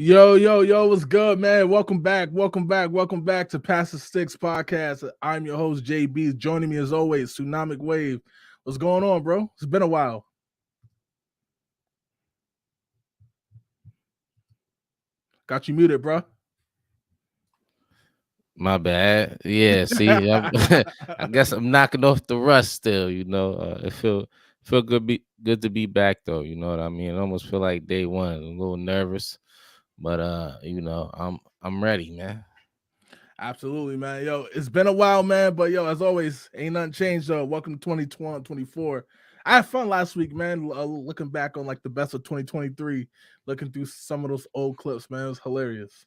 Yo, what's good, man? Welcome back to Pass the Sticks podcast. I'm your host, JB. Joining me as always, Tsunamic Wave. What's going on, bro? It's been a while. Got you muted, bro. My bad. Yeah, see, I guess I'm knocking off the rust still. It feel good to be back though. You know what I mean? I almost feel like day one. A little nervous, but I'm ready, man. Absolutely, man. Yo, it's been a while, man. But yo, as always, ain't nothing changed though. Welcome to 2024. I had fun last week, man. Looking back on like the best of 2023, looking through some of those old clips, man. It was hilarious.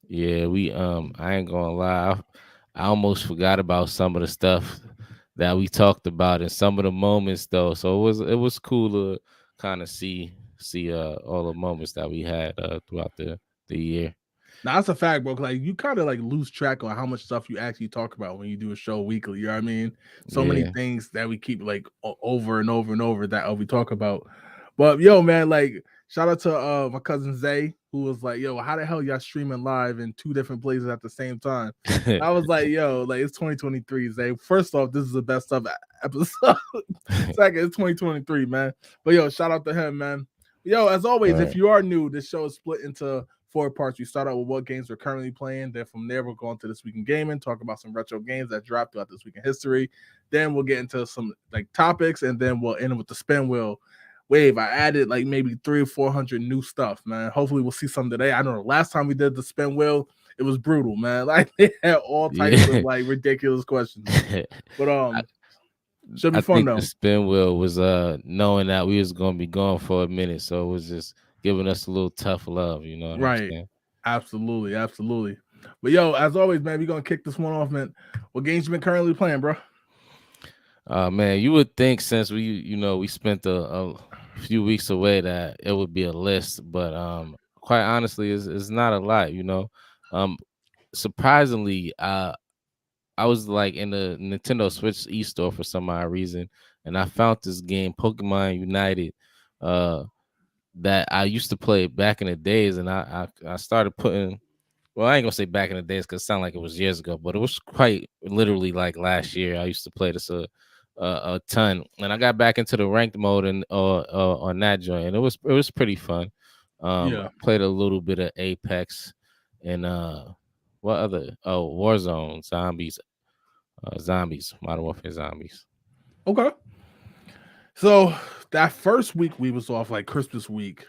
Yeah, I ain't gonna lie. I almost forgot about some of the stuff that we talked about and some of the moments though. So it was cool to kind of see all the moments that we had throughout the year. Now that's a fact, bro. Like you kind of like lose track on how much stuff you actually talk about when you do a show weekly. You know what I mean? So many Yeah. things that we keep like over and over and over that we talk about. But yo, man, like shout out to my cousin Zay, who was like, "Yo, how the hell y'all streaming live in two different places at the same time?" I was like, "Yo, like it's 2023, Zay. First off, this is the best of episode. Second, it's 2023, man. But yo, shout out to him, man. Yo, as always, if Right. you are new, this show is split into four parts. We start out with what games we're currently playing. Then from there, we'll go into this week in gaming, talk about some retro games that dropped throughout this week in history. Then we'll get into some like topics, and then we'll end with the spin wheel. Wave, I added like maybe 300 or 400 new stuff, man. Hopefully, we'll see some today. I know the last time we did the spin wheel, it was brutal, man. Like they had all types of Yeah. like ridiculous questions. But I, should be I fun think the though. spin wheel was knowing that we was gonna be gone for a minute, so it was just giving us a little tough love. You know what I'm Right. saying? Absolutely. But yo, as always, man, we're gonna kick this one off, man. What games you been currently playing, bro? Man, you would think since we spent a few weeks away that it would be a list, but quite honestly, it's not a lot. Um, surprisingly, I was like in the Nintendo Switch e-store for some odd reason, and I found this game, Pokemon United, uh, that I used to play back in the days, and I started putting. Well, I ain't gonna say back in the days because it sounded like it was years ago, but it was quite literally like last year. I used to play this a ton, and I got back into the ranked mode and on that joint, and it was pretty fun. I Yeah. played a little bit of Apex and what other Warzone zombies, Modern Warfare zombies. Okay. So that first week we was off, like Christmas week,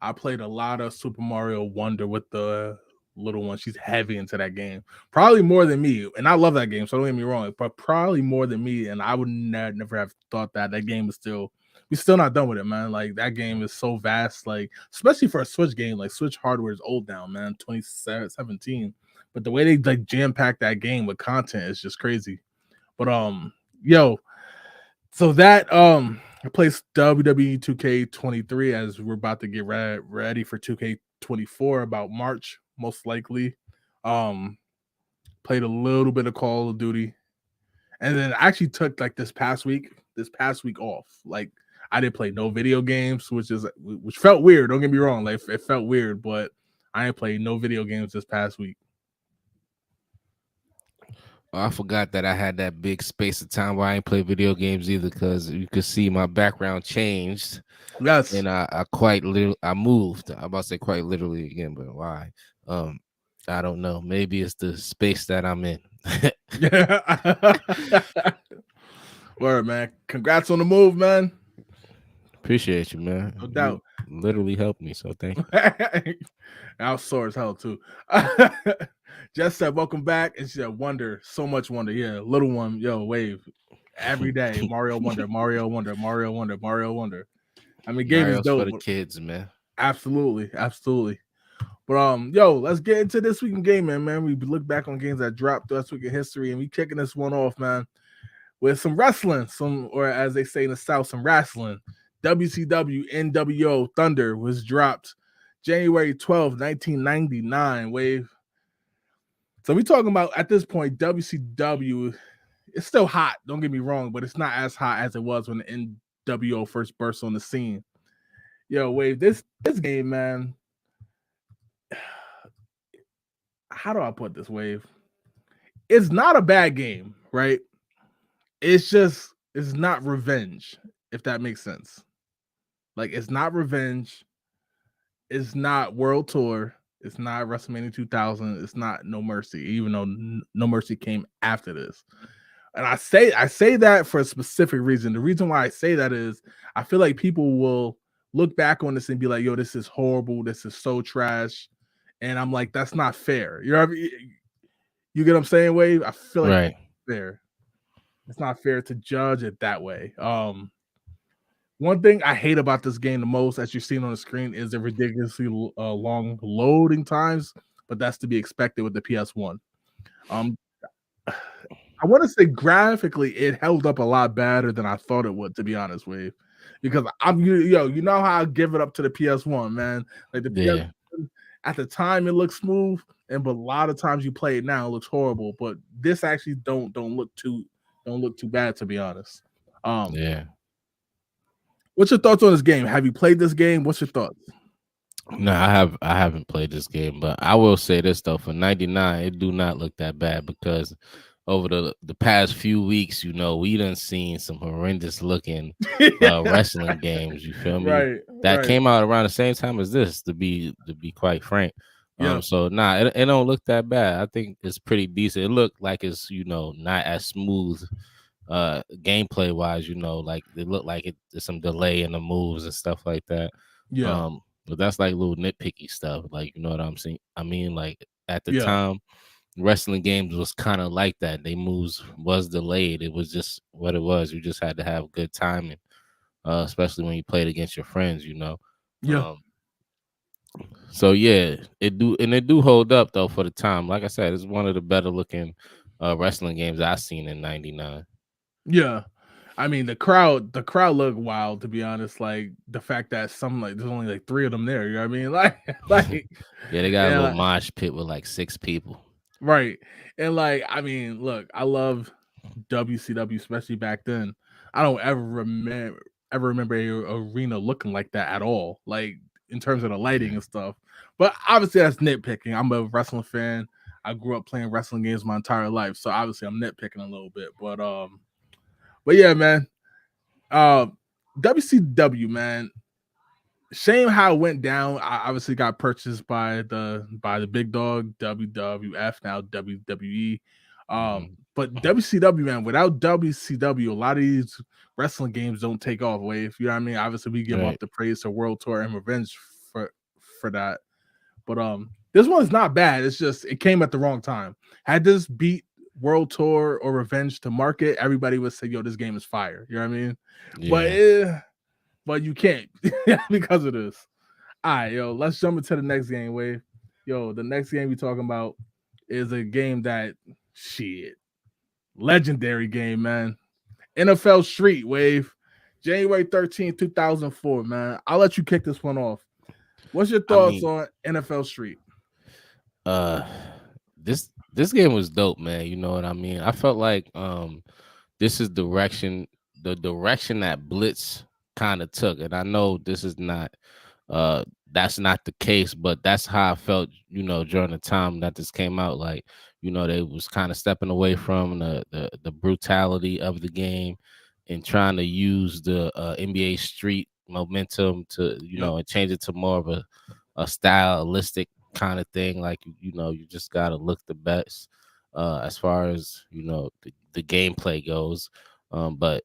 I played a lot of Super Mario Wonder with the little one. She's heavy into that game, probably more than me, and I love that game. So don't get me wrong, but probably more than me. And I would never have thought that game is still. We still not done with it, man. Like that game is so vast, like especially for a Switch game. Like Switch hardware is old now, man. 2017, but the way they like jam pack that game with content is just crazy. But yo, so that I play WWE 2K23 as we're about to get ready for 2K24 about March, most likely. Um, played a little bit of Call of Duty, and then I actually took like this past week off. Like I didn't play no video games, which felt weird. Don't get me wrong, like it felt weird, but I ain't played no video games this past week. Oh, I forgot that I had that big space of time where I ain't play video games either because you could see my background changed Yes. and I quite literally I moved. I'm about to say quite literally again, but why? Um, I don't know. Maybe it's the space that I'm in. Yeah. Word, man. Congrats on the move, man. Appreciate you, No man. You doubt. literally helped me, so thank you. I was sore as hell too. Jess said, "Welcome back," and she said, "Wonder, so much wonder." Yeah, little one, yo, wave every day. Mario Wonder, Mario Wonder, Mario Wonder, Mario Wonder. I mean, game is Mario's for dope. the kids, man. Absolutely. But yo, let's get into this week in gaming, man. We look back on games that dropped last week in history, and we kicking this one off, man, with some wrestling, or as they say in the South, some wrestling. WCW NWO Thunder was dropped January 12th, 1999. Wave. So we talking about at this point, WCW. It's still hot. Don't get me wrong, but it's not as hot as it was when the NWO first burst on the scene. Yo, Wave. This game, man. how do I put this, Wave? It's not a bad game, right? It's not revenge, if that makes sense. Like it's not revenge. It's not World Tour. It's not WrestleMania 2000. It's not No Mercy, even though No Mercy came after this. And I say that for a specific reason. The reason why I say that is I feel like people will look back on this and be like, "Yo, this is horrible. This is so trash." And I'm like, "That's not fair." You get what I'm saying, Wave? I feel like Right. fair. It's not fair to judge it that way. One thing I hate about this game the most, as you've seen on the screen, is the ridiculously long loading times, but that's to be expected with the PS1. I want to say graphically, it held up a lot better than I thought it would, to be honest with you. Because you know how I give it up to the PS1, man. Like the PS1, at the time, it looks smooth, but a lot of times you play it now, it looks horrible. But this actually don't look too bad, to be honest. What's your thoughts on this game? Have you played this game? What's your thoughts? No, I haven't played this game, but I will say this though: for 99, it do not look that bad because over the past few weeks, you know, we done seen some horrendous looking wrestling games. You feel me? Right. That came out around the same time as this, to be quite frank. So it don't look that bad. I think it's pretty decent. It looked like it's, you know, not as smooth gameplay wise, you know, like it looked like there's some delay in the moves and stuff like that. But that's like little nitpicky stuff, like, you know what I'm saying? I mean, like at the time, wrestling games was kind of like that. They moves was delayed. It was just what it was. You just had to have good timing, especially when you played against your friends, you know. So yeah, it do hold up though for the time. Like I said, it's one of the better looking wrestling games I've seen in 99. Yeah. I mean, the crowd looked wild, to be honest. Like the fact that there's only like 3 of them there. You know what I mean? Like yeah, they got a little mosh pit with like 6 people. Right. And like, I mean, look, I love WCW, especially back then. I don't ever remember a arena looking like that at all. Like in terms of the lighting and stuff. But obviously that's nitpicking. I'm a wrestling fan. I grew up playing wrestling games my entire life, so obviously I'm nitpicking a little bit. But yeah, man. WCW, man. Shame how it went down. I obviously got purchased by the big dog, WWF, now WWE. But WCW, man, without WCW, a lot of these wrestling games don't take off. If you know what I mean. Obviously, we give up the praise to World Tour and Revenge for that. But this one's not bad. It's just it came at the wrong time. Had this beat World Tour or Revenge to market, everybody would say, "Yo, this game is fire." You know what I mean? Yeah. But you can't because of this. All right, yo, let's jump into the next game, Wave. Yo, the next game we're talking about is a game that legendary game, man. NFL Street, Wave. January 13th, 2004, man. I'll let you kick this one off. What's your thoughts on NFL Street? This game was dope, man. You know what I mean? I felt like this is the direction that Blitz kind of took, and I know this is not that's not the case, but that's how I felt, you know, during the time that this came out. Like, you know, they was kind of stepping away from the brutality of the game and trying to use the NBA Street momentum to, you know, and change it to more of a stylistic kind of thing. Like, you know, you just gotta look the best as far as, you know, the gameplay goes. But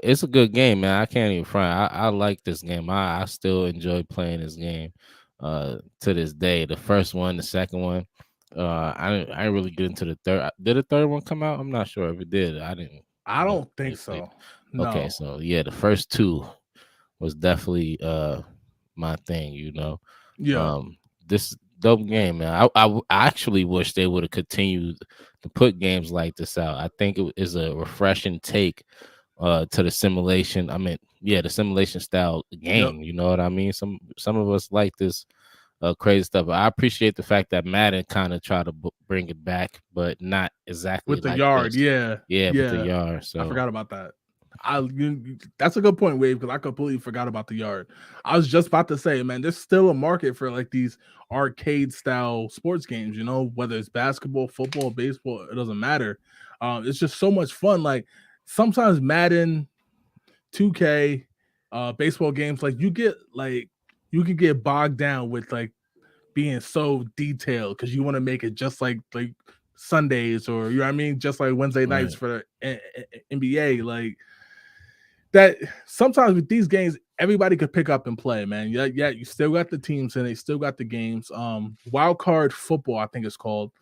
it's a good game, man. I can't even front. I like this game. I still enjoy playing this game to this day. The first one, the second one, I didn't really get into the third. Did the third one come out? I'm not sure if it did. I don't think so. No. Okay, so yeah, the first 2 was definitely my thing, you know. This dope game, man. I actually wish they would have continued to put games like this out. I think it is a refreshing take to the simulation. I mean, yeah, the simulation style game. You know what I mean? Some of us like this crazy stuff. I appreciate the fact that Madden kind of tried to bring it back, but not exactly with the like yard. this. Yeah, with the yard. So I forgot about that. That's a good point, Wave, because I completely forgot about the yard. I was just about to say, man, there's still a market for like these arcade style sports games, whether it's basketball, football, baseball, it doesn't matter. It's just so much fun. Like sometimes Madden, 2K, baseball games, like you can get bogged down with like being so detailed because you want to make it just like Sundays, or you know what I mean, just like Wednesday nights for the NBA. Like that sometimes with these games, everybody could pick up and play, man. Yeah, you still got the teams and they still got the games. Wild Card Football, I think it's called,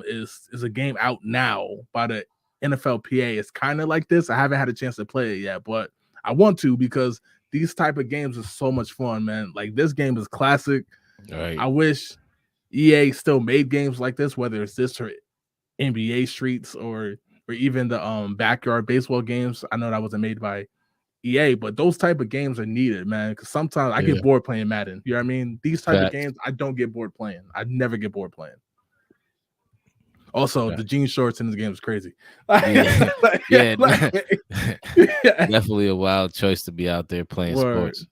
is a game out now by the NFLPA. It's kind of like this. I haven't had a chance to play it yet, but I want to because these type of games are so much fun, man. Like this game is classic. Right. I wish EA still made games like this, whether it's this or NBA Streets or even the backyard baseball games. I know that wasn't made by EA, but those type of games are needed, man. Because sometimes I get bored playing Madden. You know what I mean? These type of games, I don't get bored playing. I never get bored playing. Also, the jean shorts in this game is crazy. Definitely a wild choice to be out there playing sports.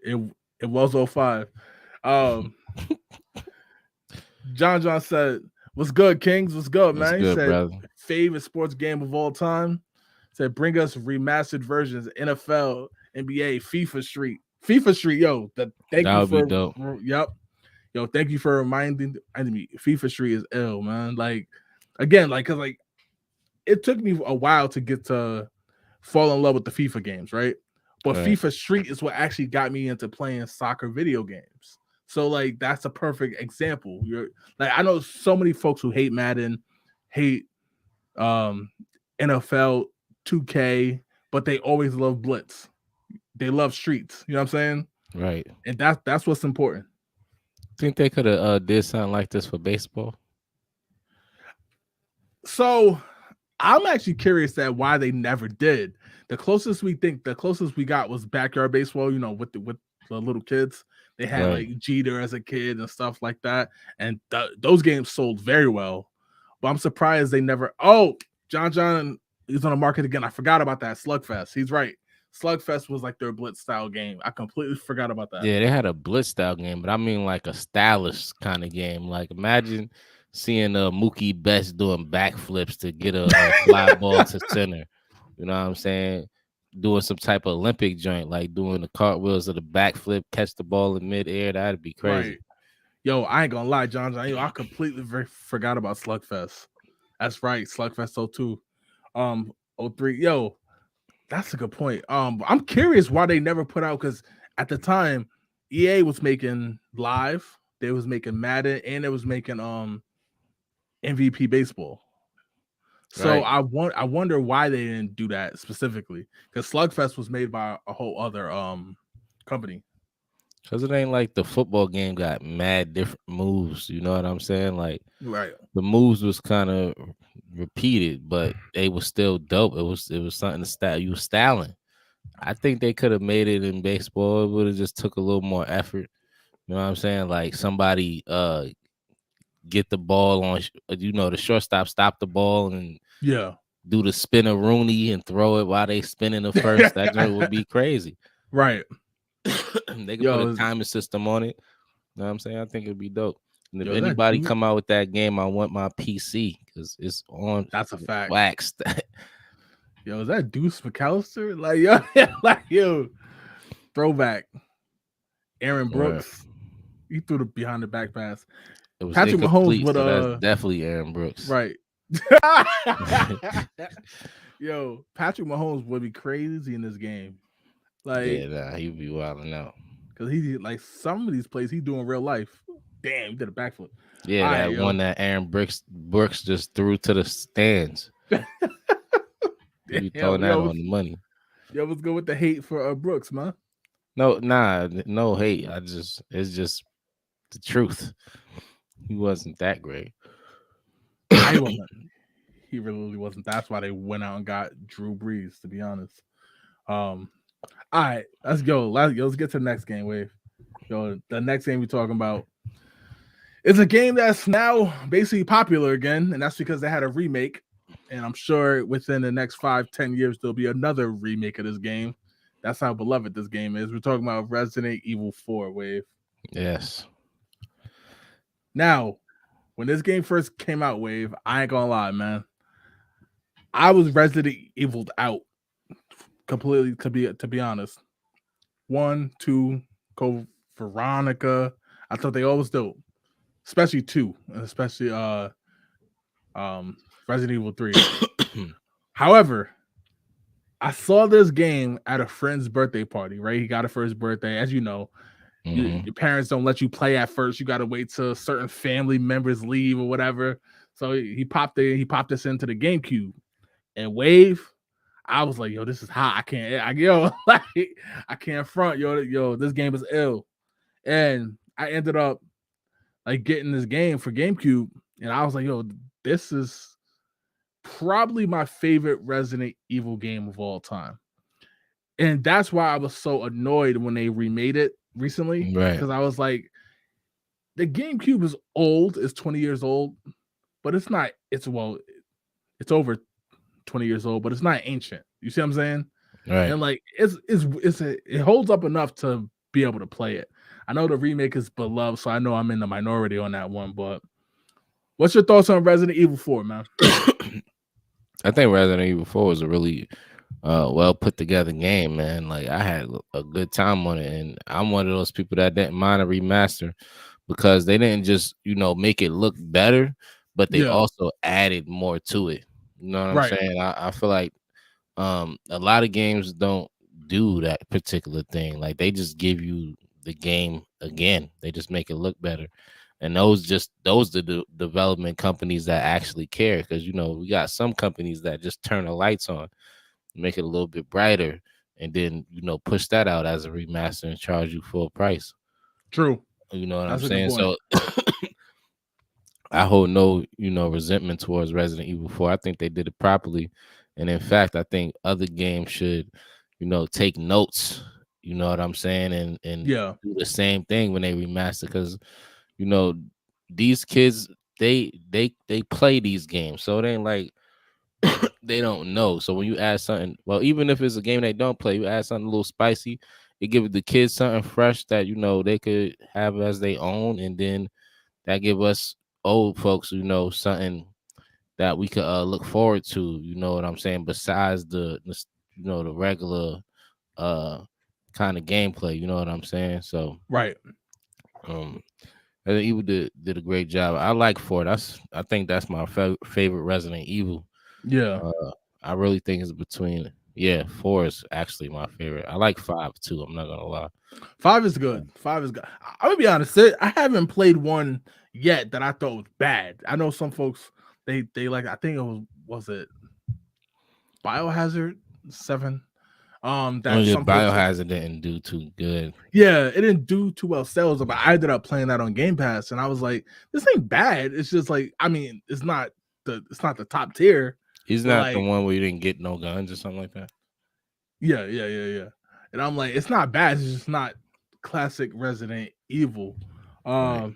It was 05. John said, "What's good, Kings? What's good, man?" He said, brother? Favorite sports game of all time. Said, bring us remastered versions, NFL, NBA, FIFA Street. Yo, thank you for dope. Yep. Yo, thank you for reminding me. FIFA Street is ill, man. Like, again, like, cause like it took me a while to get to fall in love with the FIFA games, right? But FIFA Street is what actually got me into playing soccer video games. So, like, that's a perfect example. You're like, I know so many folks who hate Madden, hate NFL 2K, but they always love Blitz. They love Streets. You know what I'm saying? Right. And that's what's important. Think they could have did something like this for baseball? So I'm actually curious at why they never did. The closest we got was backyard baseball, with the little kids. They had like Jeter as a kid and stuff like that. And those games sold very well. But I'm surprised they never. Oh, John is on the market again. I forgot about that. Slugfest. He's right. Slugfest was like their Blitz style game. I completely forgot about that. Yeah, they had a Blitz style game, but I mean like a stylish kind of game. Like imagine seeing Mookie Betts doing backflips to get a fly ball to center. You know what I'm saying? Doing some type of Olympic joint, like doing the cartwheels of the backflip, catch the ball in midair. That'd be crazy. Right. Yo, I ain't gonna lie, John. I completely forgot about Slugfest. That's right, Slugfest 02. 03. Yo, that's a good point. I'm curious why they never put out, because at the time, EA was making Live, they was making Madden, and it was making MVP Baseball. So I wonder why they didn't do that specifically, because Slugfest was made by a whole other company. Because it ain't like the football game got mad different moves. You know what I'm saying? Like, right, the moves was kind of repeated, but they was still dope. It was something to style. You was styling. I think they could have made it in baseball. It would have just took a little more effort. You know what I'm saying? Like somebody get the ball on, the shortstop stop the ball and do the spinner Rooney and throw it while they spinning the first. That joint would be crazy. Right. They could put a timing system on it. You know what I'm saying? I think it'd be dope. And if anybody come out with that game, I want my PC because it's on. That's a fact. Waxed. Yo, is that Deuce McAllister? Yo, throwback. Aaron Brooks. He threw the behind the back pass. It was Patrick Mahomes with that's definitely Aaron Brooks. Right. Yo, Patrick Mahomes would be crazy in this game. Like, he'd be wilding out. Because he like some of these plays he do in real life. Damn, he did a backflip. Yeah, one that Aaron Brooks just threw to the stands. You throwing that on the money. Yo, what's good with the hate for Brooks, man? No hate. It's just the truth. He wasn't that great. He really wasn't. That's why they went out and got Drew Brees, to be honest. All right, let's go. Let's get to the next game, Wave. Yo, the next game we're talking about is a game that's now basically popular again, and that's because they had a remake. and I'm sure within the next 5-10 years there'll be another remake of this game. That's how beloved this game is. We're talking about Resident Evil 4 Wave. Yes. Now, when this game first came out, Wave, I ain't gonna lie, man. I was Resident Evil'd out completely, to be honest. 1, 2, Code Veronica. I thought they always dope. Especially 2, and especially Resident Evil 3. However, I saw this game at a friend's birthday party, right? He got it for his birthday. As you know, your parents don't let you play at first. You got to wait till certain family members leave or whatever. So he popped this into the GameCube. And Wave, I was like, yo, this is hot. I can't front, yo, this game is ill. And I ended up like getting this game for GameCube, and I was like, yo, this is probably my favorite Resident Evil game of all time. And that's why I was so annoyed when they remade it recently. Right. Because I was like, the GameCube is old, it's 20 years old, but it's over 20 years old, but it's not ancient. You see what I'm saying? Right. And like it holds up enough to be able to play it. I know the remake is beloved, so I know I'm in the minority on that one, but what's your thoughts on Resident Evil 4, man? I think Resident Evil 4 was a really well put together game, man. Like I had a good time on it, and I'm one of those people that didn't mind a remaster because they didn't just, make it look better, but they also added more to it. You know what I'm saying? I feel like a lot of games don't do that particular thing. Like they just give you the game again. They just make it look better. And those the development companies that actually care, because we got some companies that just turn the lights on, make it a little bit brighter, and then push that out as a remaster and charge you full price. True. You know what I'm saying? So I hold no resentment towards Resident Evil 4. I think they did it properly, and in fact, I think other games should take notes. You know what I'm saying? And do the same thing when they remaster, because these kids they play these games, so it ain't like they don't know. So when you add something, well, even if it's a game they don't play, you add something a little spicy, it gives the kids something fresh that they could have as their own, and then that give us old folks something that we could look forward to. You know what I'm saying? Besides the the regular kind of gameplay. You know what I'm saying? So right. Resident Evil did a great job. I like 4. I think that's my favorite Resident Evil. Yeah. I really think it's between 4 is actually my favorite. I like 5 too. I'm not gonna lie. 5 is good. 5 is good. I'm gonna be honest. I haven't played one yet that I thought was bad. I know some folks they like. I think it was it Biohazard 7. Biohazard didn't do too good. Yeah, it didn't do too well sales, but I ended up playing that on Game Pass, and I was like, this ain't bad. It's just like, I mean, it's not the top tier. He's not the one where you didn't get no guns or something like that. Yeah. And I'm like, it's not bad. It's just not classic Resident Evil. But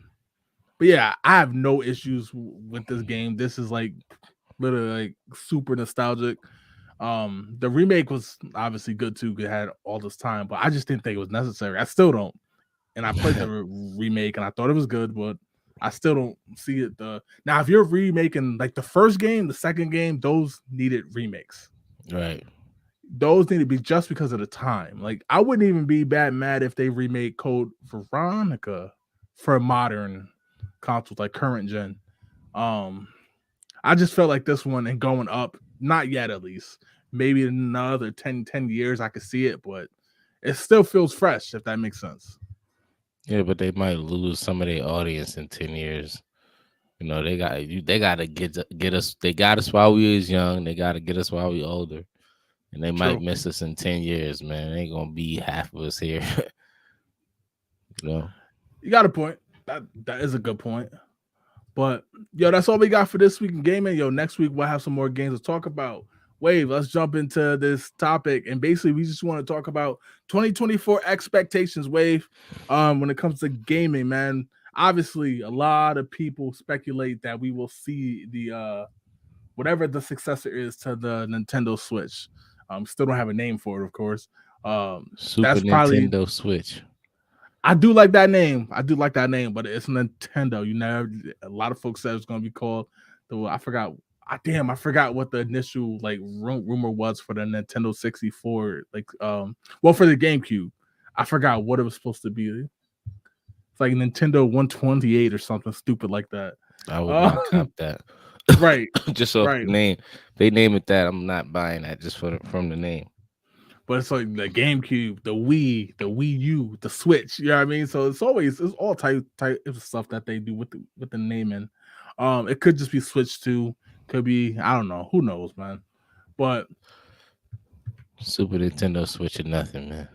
yeah, I have no issues with this game. This is like literally like super nostalgic. The remake was obviously good too. It had all this time, but I just didn't think it was necessary. I still don't. And I played the remake and I thought it was good, but I still don't see it. Now, if you're remaking like the first game, the second game, those needed remakes. Right. Those need to be just because of the time. Like I wouldn't even be mad if they remake Code Veronica for modern consoles, like current gen. I just felt like this one and going up, not yet at least. Maybe in another 10 years I could see it, but it still feels fresh, if that makes sense. Yeah, but they might lose some of their audience in 10 years. They gotta get us. They got us while we was young. They gotta get us while we older, and they might miss us in 10 years. Man, ain't gonna be half of us here. You got a point. That is a good point. But that's all we got for this week in gaming. Next week we'll have some more games to talk about. Wave, let's jump into this topic, and basically we just want to talk about 2024 expectations. Wave, when it comes to gaming, man. Obviously, a lot of people speculate that we will see the whatever the successor is to the Nintendo Switch. Still don't have a name for it, of course. Super That's probably Nintendo Switch. I do like that name. I do like that name, but it's Nintendo. You know, a lot of folks said it's going to be called the. I forgot. I forgot what the initial like rumor was for the Nintendo 64. Like, well, for the GameCube, I forgot what it was supposed to be. It's like Nintendo 128 or something stupid like that. I would not cop that. Right, Just off right. the name. They name it that. I'm not buying that just from the name. But it's like the GameCube, the Wii U, the Switch. You know what I mean? So it's all type of stuff that they do with the naming. It could just be Switch 2, could be, I don't know, who knows, man. But Super Nintendo Switch or nothing, man.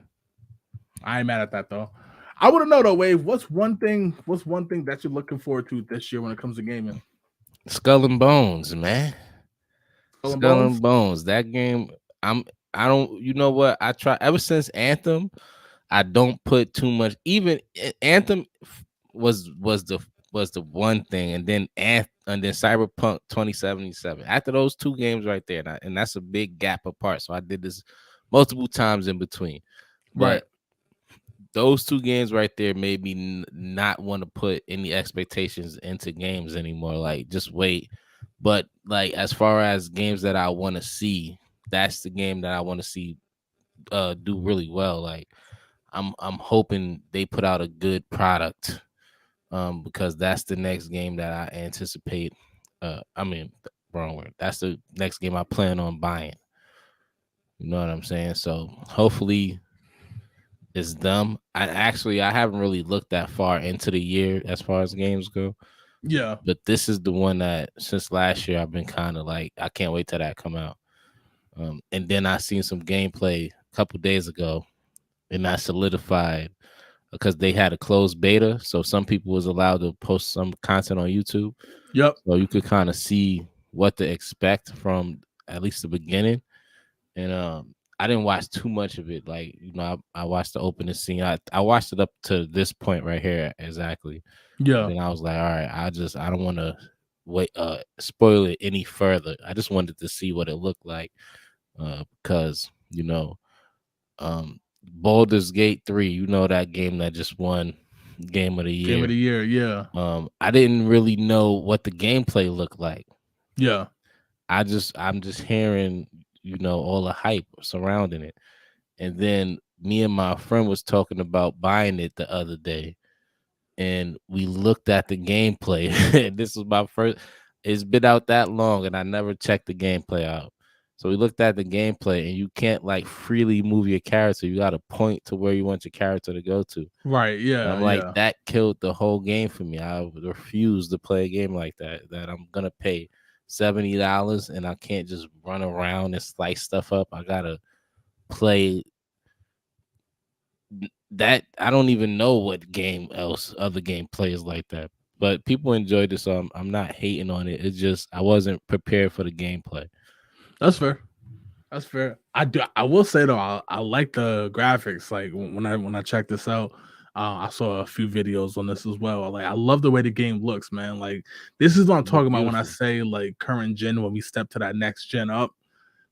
I ain't mad at that though. I want to know though, Wave. What's one thing that you're looking forward to this year when it comes to gaming? Skull and Bones, man. Skull and Bones. That game. I don't. You know what? I try ever since Anthem. I don't put too much. Even Anthem was the one thing, and then Cyberpunk 2077. After those two games right there, and that's a big gap apart. So I did this multiple times in between. But right. Those two games right there made me not want to put any expectations into games anymore. Like, just wait. But like, as far as games that I want to see, that's the game that I want to see do really well. Like, I'm hoping they put out a good product, because that's the next game that I anticipate. Wrong word. That's the next game I plan on buying. You know what I'm saying? So hopefully it's them. I haven't really looked that far into the year as far as games go. Yeah. But this is the one that since last year I've been kind of like, I can't wait till that come out. And then I seen some gameplay a couple days ago, and I solidified because they had a closed beta, so some people was allowed to post some content on YouTube. Yep. So you could kind of see what to expect from at least the beginning. And I didn't watch too much of it. Like, you know, I watched the opening scene. I watched it up to this point right here exactly. Yeah. And I was like, all right, I don't want to spoil it any further. I just wanted to see what it looked like, because, you know, Baldur's Gate 3, you know, that game that just won Game of the Year. Game of the Year, yeah. I didn't really know what the gameplay looked like. Yeah. I'm just hearing, you know, all the hype surrounding it. And then me and my friend was talking about buying it the other day, and we looked at the gameplay. This was my first, it's been out that long and I never checked the gameplay out. So we looked at the gameplay, and you can't like freely move your character. You got to point to where you want your character to go to. Right. Yeah. And I'm like, that killed the whole game for me. I refuse to play a game like that. That I'm gonna pay $70 and I can't just run around and slice stuff up. I gotta play that. I don't even know what other game plays like that. But people enjoyed it, so I'm not hating on it. It's just I wasn't prepared for the gameplay. That's fair. That's fair. I will say though, I like the graphics. Like when I checked this out, I saw a few videos on this as well. Like, I love the way the game looks, man. Like, this is what I'm talking about when I say like current gen. When we step to that next gen up,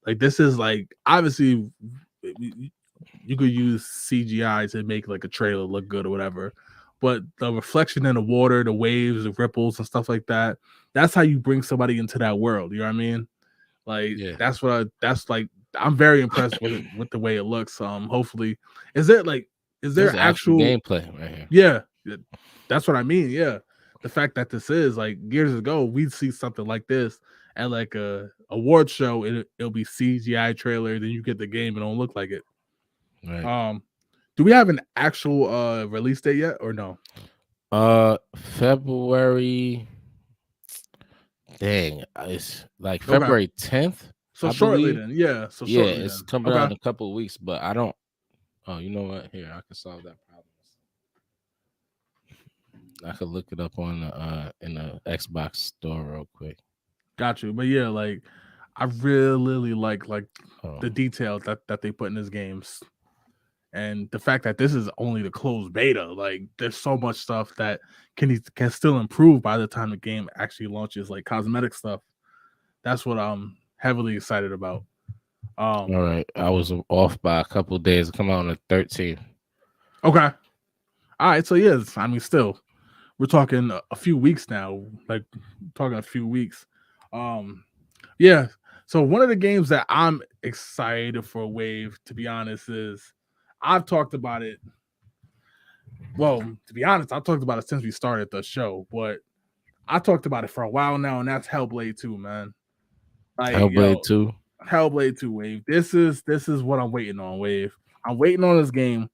like, this is like, obviously you could use CGI to make like a trailer look good or whatever, but the reflection in the water, the waves, the ripples, and stuff like that. That's how you bring somebody into that world. You know what I mean? Like, Yeah. that's like, I'm very impressed with the way it looks. Hopefully, is there actual gameplay right here? Yeah, that's what I mean. Yeah, the fact that this is like years ago, we'd see something like this at like a award show. It'll be CGI trailer, then you get the game, it don't look like it. Right. Do we have an actual release date yet or no? February. Dang, it's like February 10th. So shortly then, yeah. So yeah, shortly it's then. coming out in a couple of weeks, but I don't. Oh, you know what? Here, I can solve that problem. I could look it up on in the Xbox store real quick. Got you, but yeah, like, I really like the detail that they put in these games, and the fact that this is only the closed beta. Like, there's so much stuff that can still improve by the time the game actually launches, like cosmetic stuff. That's what I'm heavily excited about. All right, I was off by a couple of days. Come out on the 13th. Okay. All right. So yes, I mean, still, we're talking a few weeks now. Like talking a few weeks. Yeah. So one of the games that I'm excited for Wave, to be honest, is I've talked about it. Well, to be honest, I've talked about it since we started the show, but I talked about it for a while now, and that's Hellblade 2, man. Like, Hellblade 2. Hellblade 2 Wave. This is what I'm waiting on, Wave. I'm waiting on this game.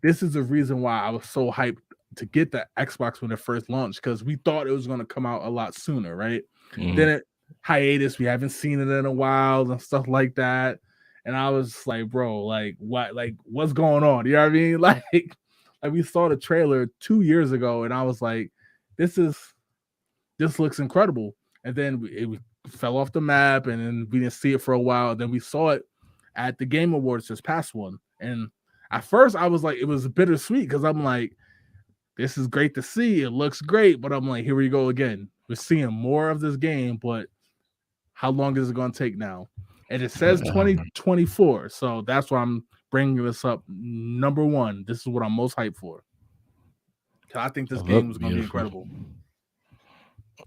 This is the reason why I was so hyped to get the Xbox when it first launched, because we thought it was going to come out a lot sooner, right? Mhm. Then it hiatus, we haven't seen it in a while and stuff like that. And I was like, bro, like what, like what's going on? You know what I mean? Like we saw the trailer 2 years ago, and I was like, this looks incredible. And then it fell off the map, and then we didn't see it for a while. Then we saw it at the Game Awards this past one, and at first I was like, it was bittersweet because I'm like, this is great to see. It looks great, but I'm like, here we go again. We're seeing more of this game, but how long is it going to take now? And it says 2024, so that's why I'm bringing this up. Number one, this is what I'm most hyped for. I think this game is going to be incredible.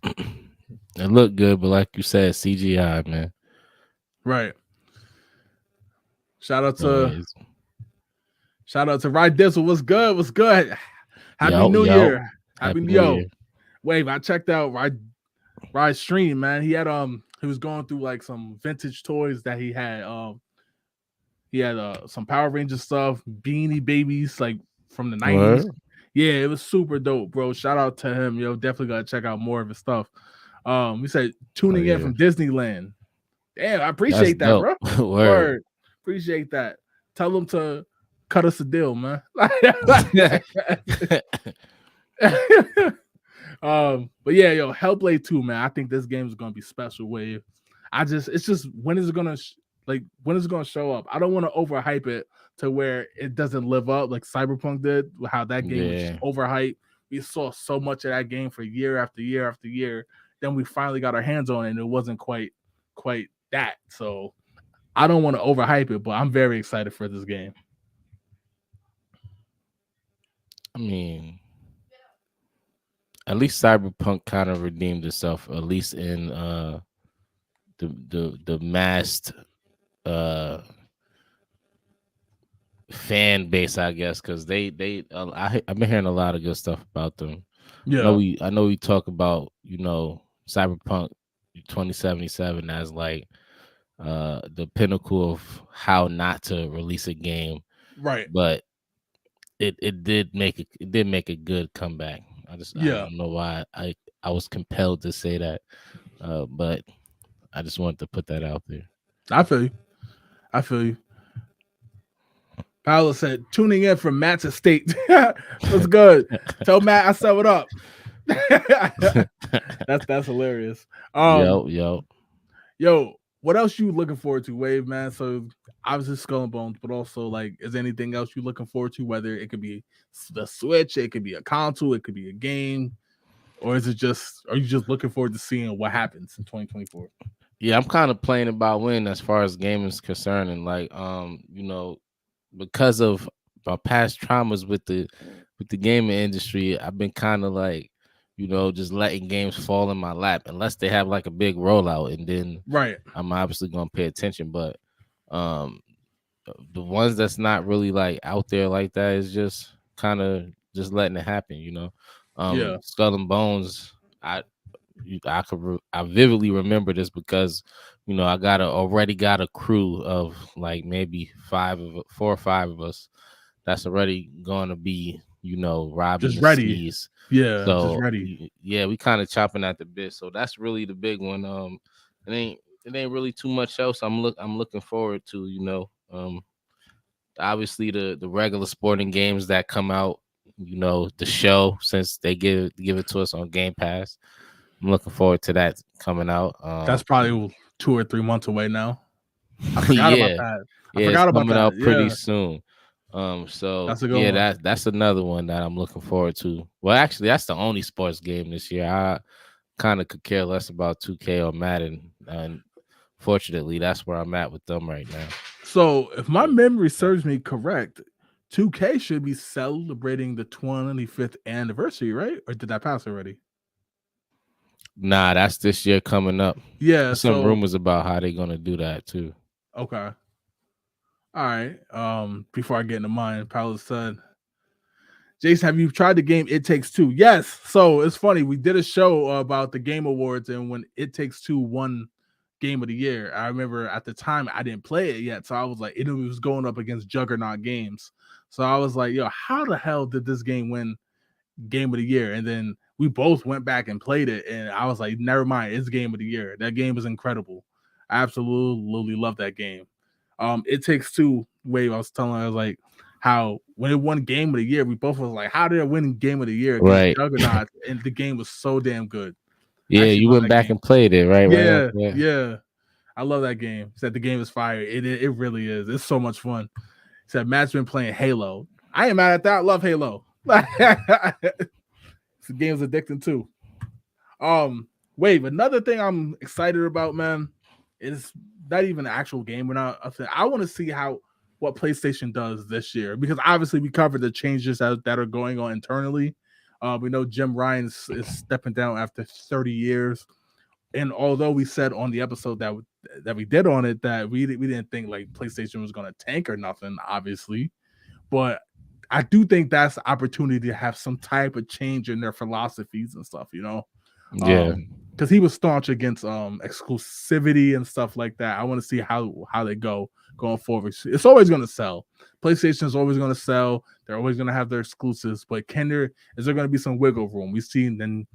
It looked good, but like you said, CGI, man. Right. Shout out to Ride Dizzle. What's good? What's good? Happy New Year. Happy New Year. Wave, I checked out Ride stream, man. He had he was going through like some vintage toys that he had. He had some Power Ranger stuff, Beanie Babies, like from the 90s. What? Yeah, it was super dope, bro. Shout out to him. Yo, definitely gotta check out more of his stuff. We said tuning in from Disneyland. Damn, I appreciate that, dope, bro. Word. Appreciate that. Tell them to cut us a deal, man. But yeah, yo, Hellblade 2, man. I think this game is gonna be special. Wave. It's just when is it gonna show up? I don't want to overhype it to where it doesn't live up like Cyberpunk did. How that game was just overhyped. We saw so much of that game for year after year after year. Then we finally got our hands on it, and it wasn't quite that. So I don't want to overhype it, but I'm very excited for this game. I mean, at least Cyberpunk kind of redeemed itself, at least in the massed fan base, I guess, because I've been hearing a lot of good stuff about them. Yeah, I know we talk about Cyberpunk 2077 as like the pinnacle of how not to release a game, right? But it did make a good comeback. I don't know why I was compelled to say that, but I just wanted to put that out there. I feel you. Paolo said, tuning in from Matt's estate. What's good? Tell Matt I said what up. That's hilarious. Yo, what else you looking forward to, Wave, man? So obviously Skull and Bones, but also like, is there anything else you looking forward to? Whether it could be the Switch, it could be a console, it could be a game, or are you just looking forward to seeing what happens in 2024? Yeah, I'm kind of playing it by win as far as gaming is concerned, and like because of my past traumas with the gaming industry, I've been kind of like just letting games fall in my lap unless they have like a big rollout, and then I'm obviously gonna pay attention. But the ones that's not really like out there like that is just kind of just letting it happen. Skull and Bones, I vividly remember this because I already got a crew of like maybe 4 or 5 of us that's already going to be robbing just the ready. seas. Yeah, so just ready. Yeah, we kind of chopping at the bit. So that's really the big one. It ain't really too much else I'm looking forward to. Obviously the regular sporting games that come out. The show, since they give it to us on Game Pass. I'm looking forward to that coming out. That's probably 2 or 3 months away now. I forgot about that. It's coming out pretty soon. So that's another one that I'm looking forward to. Well, actually, that's the only sports game this year. I kind of could care less about 2K or Madden. and fortunately, that's where I'm at with them right now. So, if my memory serves me correct, 2K should be celebrating the 25th anniversary, right? Or did that pass already? Nah, that's this year coming up. Yeah. There's some So, rumors about how they're gonna do that too. okay. All right. Before I get into mine, Paolo said, Jason, have you tried the game It Takes Two? Yes. So it's funny. We did a show about the Game Awards, and when It Takes Two won Game of the Year, I remember at the time I didn't play it yet. So I was like, it was going up against Juggernaut Games. So I was like, yo, how the hell did this game win Game of the Year? And then we both went back and played it, and I was like, never mind, it's Game of the Year. That game is incredible. I absolutely love that game. It Takes Two, Wave, I was telling, I was like, how when it won Game of the Year, we both was like, how did it win Game of the Year against Right. Juggernaut? And the game was so damn good. Yeah, you went back and played it, right? Yeah, Right yeah. I love that game. He said the game is fire. It really is. It's so much fun. He said Matt's been playing Halo. I ain't mad at that. I love Halo. The game's addicting too. Wave, another thing I'm excited about, man, is not even an actual game. We're not. I want to see what PlayStation does this year, because obviously we covered the changes that are going on internally. We know Jim Ryan is stepping down after 30 years, and although we said on the episode that we did on it that we didn't think like PlayStation was going to tank or nothing, obviously, but I do think that's the opportunity to have some type of change in their philosophies and stuff, you know. Yeah. Because he was staunch against exclusivity and stuff like that. I want to see how they going forward. It's always going to sell. PlayStation is always going to sell. They're always going to have their exclusives. But is there going to be some wiggle room? We've seen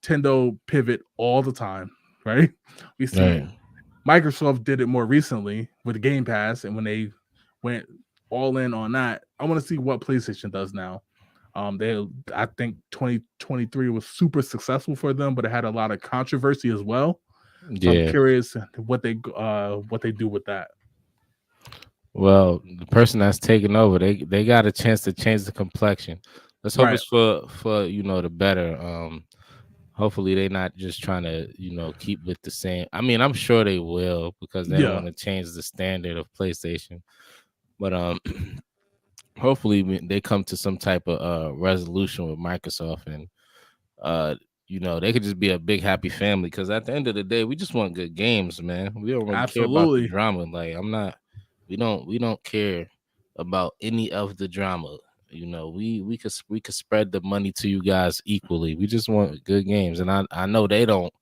Nintendo pivot all the time, right? We've seen Microsoft did it more recently with the Game Pass, and when they went all in on that, I want to see what PlayStation does now. I think 2023 was super successful for them, but it had a lot of controversy as well. So I'm curious what they do with that. Well, the person that's taking over, they got a chance to change the complexion. Let's hope it's for the better. Hopefully they're not just trying to keep with the same. I mean, I'm sure they will, because they don't want to change the standard of PlayStation. But hopefully they come to some type of resolution with Microsoft, and they could just be a big happy family. Because at the end of the day, we just want good games, man. We don't really care about the drama. Like we don't care about any of the drama. We could spread the money to you guys equally. We just want good games, and I know they don't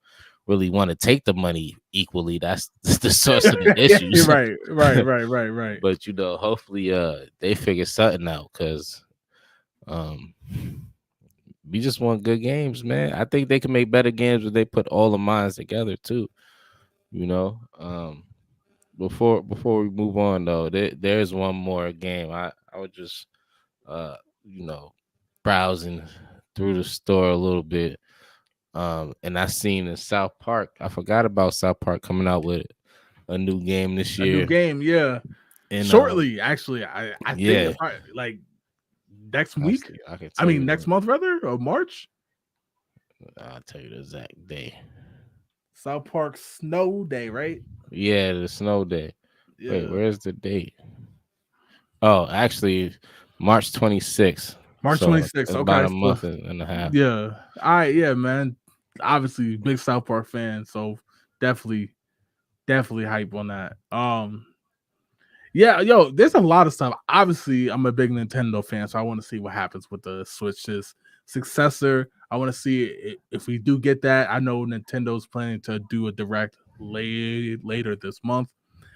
really want to take the money equally. That's the source of the issues. Right. But hopefully they figure something out, because we just want good games, man. I think they can make better games if they put all the minds together too. Before we move on though, there's one more game. I was just browsing through the store a little bit. And I seen in South Park. I forgot about South Park coming out with a new game this year. A new game, yeah. And shortly, actually, I think it's like next week. Next month rather, or March. I'll tell you the exact day. South Park Snow Day, right? Yeah, the Snow Day. Yeah. Wait, where's the date? Oh, actually, March 26th. March 26th. Okay, about a month and a half. Yeah. All right. Yeah, man. Obviously, big South Park fan, so definitely hype on that. Yeah, there's a lot of stuff. Obviously, I'm a big Nintendo fan, so I want to see what happens with the Switch's successor. I want to see if we do get that. I know Nintendo's planning to do a direct later this month.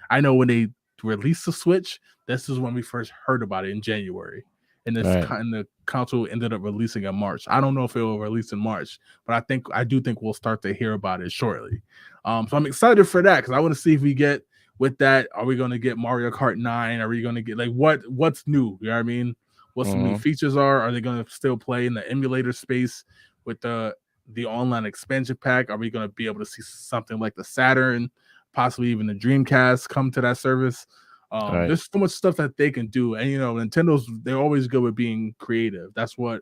I know when they released the Switch, this is when we first heard about it in January. And the console ended up releasing in March. I don't know if it will release in March, but I do think we'll start to hear about it shortly. So I'm excited for that, because I want to see if we get with that. Are we going to get Mario Kart 9? Are we going to get what's new? You know what I mean? What some new features are? Are they going to still play in the emulator space with the online expansion pack? Are we going to be able to see something like the Saturn, possibly even the Dreamcast come to that service? There's so much stuff that they can do, and they're always good with being creative. That's why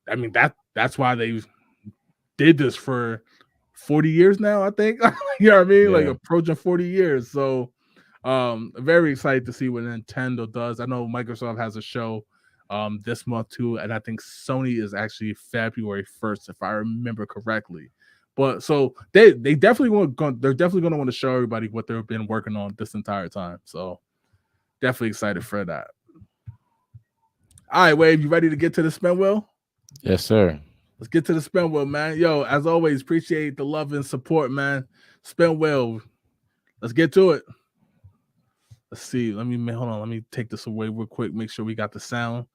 they did this for 40 years now, I think. You know what I mean? Like Yeah. approaching 40 years. So very excited to see what Nintendo does. I know Microsoft has a show this month too, and I think Sony is actually February 1st, if I remember correctly. But so they definitely they're definitely going to want to show everybody what they've been working on this entire time. So definitely excited for that. All right, Wave, you ready to get to the spin wheel? Yes, sir. Let's get to the spin wheel, man. Yo, as always, appreciate the love and support, man. Spin wheel. Let's get to it. Let's see. Let me hold on. Let me take this away real quick. Make sure we got the sound.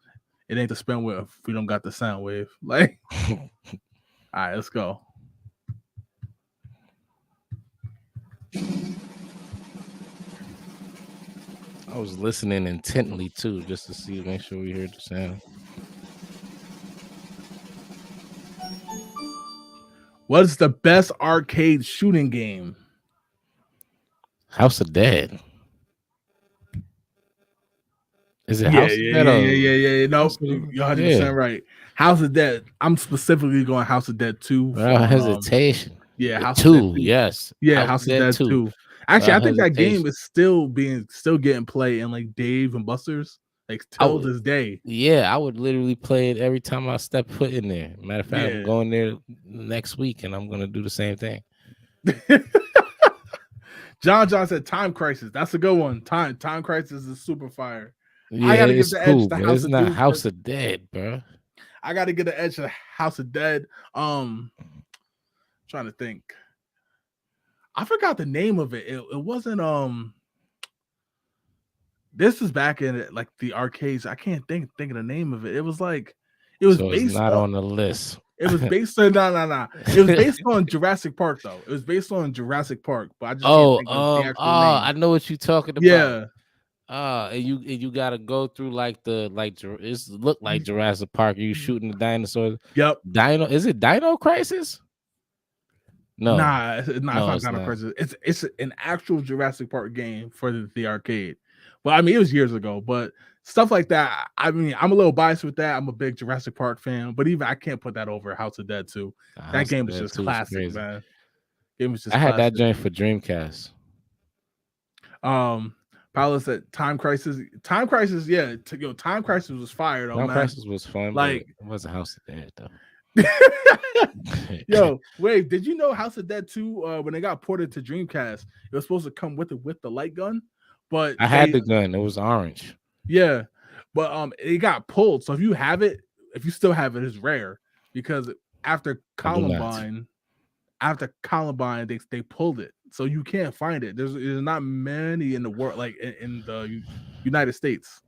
It ain't the spin wheel if we don't got the sound wave. Like, all right, let's go. I was listening intently too, just to see, make sure we heard the sound. What is the best arcade shooting game? House of Dead. Is it Yeah, House of yeah, Dead? yeah. No, you're 100% right. House of Dead. I'm specifically going House of Dead 2. Hesitation. Yeah, House 2, of Dead 2. yes. Yeah, House of Dead 2. Actually, I think that game is still getting played in like Dave and Buster's, like till this day. Yeah, I would literally play it every time I step foot in there. Matter of fact, I'm going there next week and I'm gonna do the same thing. John said Time Crisis. That's a good one. Time Crisis is super fire. Yeah, I gotta give the edge to House of Dead. It's not House of Dead, bro. I gotta get the edge to House of Dead. Trying to think. I forgot the name of it. It wasn't this is back in like the arcades. I can't think of the name of it. It was like it was so based it's not on the list. It was based on no. It was based on Jurassic Park though. It was based on Jurassic Park, but I just can't think of the actual name. I know what you're talking about. Yeah. And you gotta go through it's look like Jurassic Park. You shooting the dinosaurs. Yep. Is it Dino Crisis? No, it's not Dino Crisis. It's an actual Jurassic Park game for the arcade. Well, I mean, it was years ago, but stuff like that. I mean, I'm a little biased with that. I'm a big Jurassic Park fan, but even I can't put that over House of Dead 2. That game was just classic, man. It was just. I had that joint for Dreamcast. Paolo said Time Crisis. Time Crisis, yeah. Time Crisis was fire though. Time Crisis was fun. Like it wasn't House of Dead though. Yo, wait, did you know House of Dead 2 when it got ported to Dreamcast, it was supposed to come with the light gun, but I had the gun. It was orange. Yeah, but it got pulled. So if you still have it, it's rare because after Columbine, they pulled it, so you can't find it. There's not many in the world, like in the United States.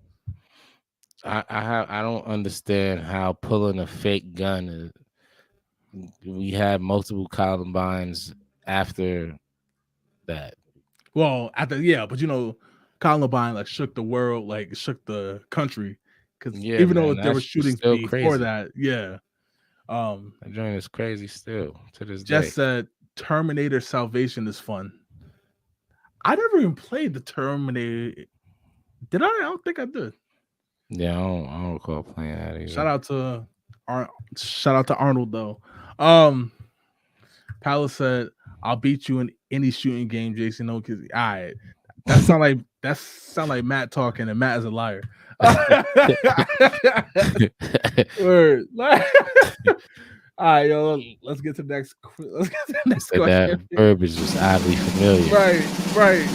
I don't understand how pulling a fake gun is. We had multiple Columbines after that. Well, but Columbine like shook the world, like shook the country, because even though there were shootings before that, that joint is crazy still to this day. Just said Terminator Salvation is fun. I never even played the Terminator. Did I? I don't think I did. Yeah, I don't recall playing that either. Shout out to Arnold though. Palace said, "I'll beat you in any shooting game, Jason." No, because all right, that sound like Matt talking, and Matt is a liar. Word. All right, yo, let's get to the next. Let's get to the next question. That verb is just oddly familiar. Right.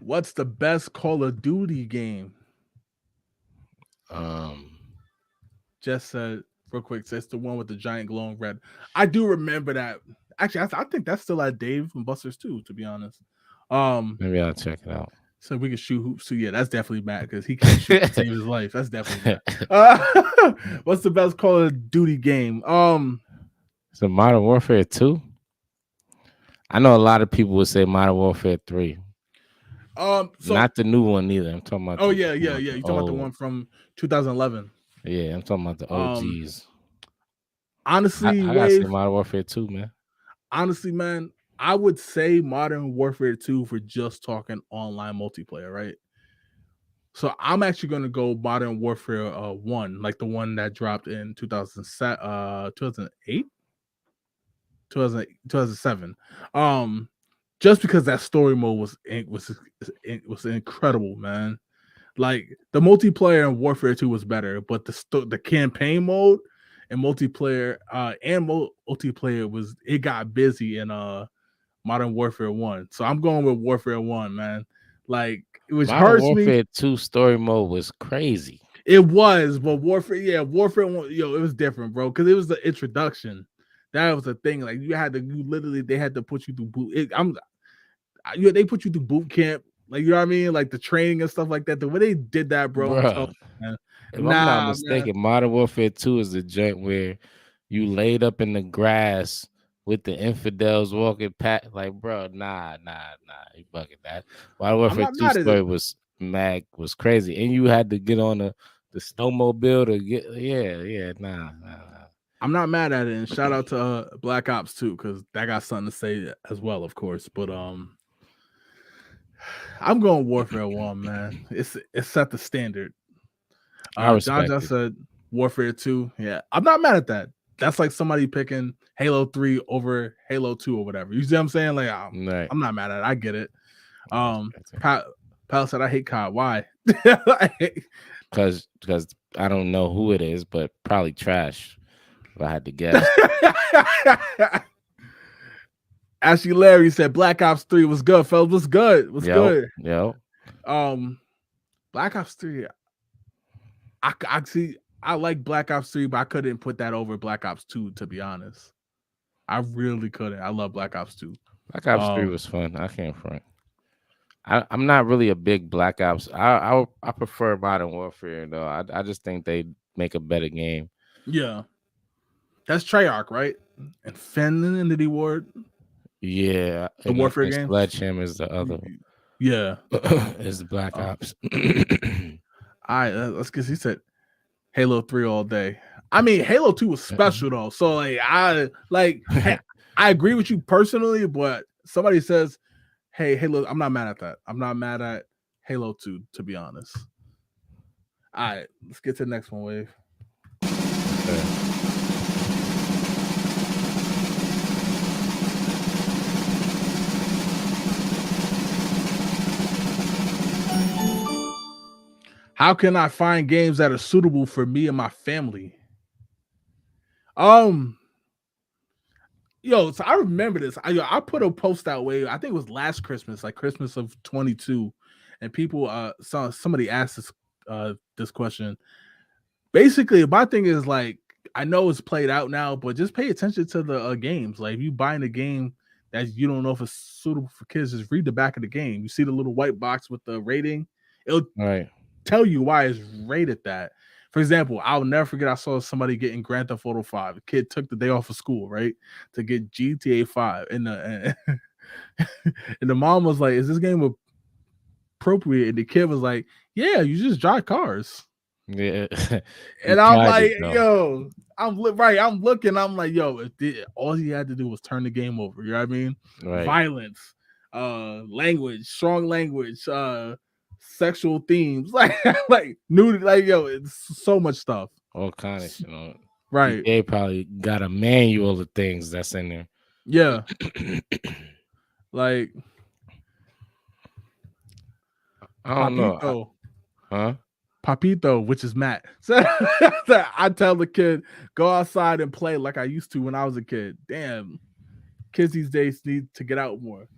What's the best Call of Duty game? Just said real quick, says the one with the giant glowing red. I do remember that. Actually, I think that's still at Dave and Buster's too, to be honest. Maybe I'll check it out. So we can shoot hoops too. Yeah, that's definitely Matt because he can't shoot to save his life. That's definitely Matt. What's the best Call of Duty game? Is it Modern Warfare 2? I know a lot of people would say Modern Warfare 3. So, not the new one either. I'm talking about. Yeah. You're talking about the one from 2011. Yeah, I'm talking about the OGs. Honestly, I gotta say Modern Warfare 2, man. Honestly, man, I would say Modern Warfare 2 for just talking online multiplayer, right? So I'm actually gonna go Modern Warfare 1, like the one that dropped in 2008, 2007. Just because that story mode was incredible, man. Like the multiplayer in Warfare 2 was better, but the campaign mode and multiplayer was it got busy in Modern Warfare 1. So I'm going with Warfare 1, man. Like it was Modern hurts me. Warfare 2 story mode was crazy. It was, but Warfare 1, it was different, bro, because it was the introduction. That was the thing. Like they had to put you through they put you through boot camp. Like you know what I mean? Like the training and stuff like that. The way they did that, bro, I'm telling Bruh. you, man. If I'm not Man. mistaken, Modern Warfare 2 is the joint where you laid up in the grass with the infidels walking past. Like, bro, nah, you bugging that. Modern I'm Warfare not 2 mad at story it. was crazy. And you had to get on the snowmobile to get nah. I'm not mad at it. And shout out to Black Ops 2, because that got something to say as well, of course. But I'm going Warfare 1, man. It set the standard. I respect John it. said Warfare 2. Yeah, I'm not mad at that. That's like somebody picking Halo 3 over Halo 2 or whatever. You see what I'm saying? Like, Right. I'm not mad at it. I get it. I respect it. Pal said, I hate COD. Why? Because I don't know who it is, but probably trash. If I had to guess. Ashley Larry said Black Ops 3 was good, fellas. Was good. Was good. Yo. Black Ops 3. I see. I like Black Ops 3, but I couldn't put that over Black Ops 2, to be honest. I really couldn't. I love Black Ops 2. Black Ops 3 was fun. I can't front. I'm not really a big Black Ops. I prefer Modern Warfare though. I just think they make a better game. Yeah, that's Treyarch, right? And Infinity Ward. Yeah, the Warfare game. Sledgehammer is the other. Yeah, is Black Ops. All right, let's get. He said Halo 3 all day. I mean, Halo 2 was special though. So I agree with you personally, but somebody says, hey, Halo, I'm not mad at that. I'm not mad at Halo 2, to be honest. All right, let's get to the next one, Wave. Okay. How can I find games that are suitable for me and my family? So I remember this. I put a post that way. I think it was last Christmas, like Christmas of 22, and people somebody asked this question. Basically, my thing is like, I know it's played out now, but just pay attention to the games. Like if you buying a game that you don't know if it's suitable for kids, just read the back of the game. You see the little white box with the rating. It'll tell you why it's rated that. For example, I'll never forget, I saw somebody getting Grand Theft Auto 5. A kid took the day off of school, right, to get GTA 5. And the mom was like, is this game appropriate? And the kid was like, yeah, you just drive cars. Yeah. And I'm like, yo, I'm looking, I'm like, yo, all he had to do was turn the game over. You know what I mean? Right. Violence, language, strong language, sexual themes, like nudity, like yo, it's so much stuff. All kind of shit. Right. They probably got a manual of things that's in there. Yeah. Like I don't know. Huh? Papito, which is Matt. So I tell the kid, go outside and play like I used to when I was a kid. Damn. Kids these days need to get out more.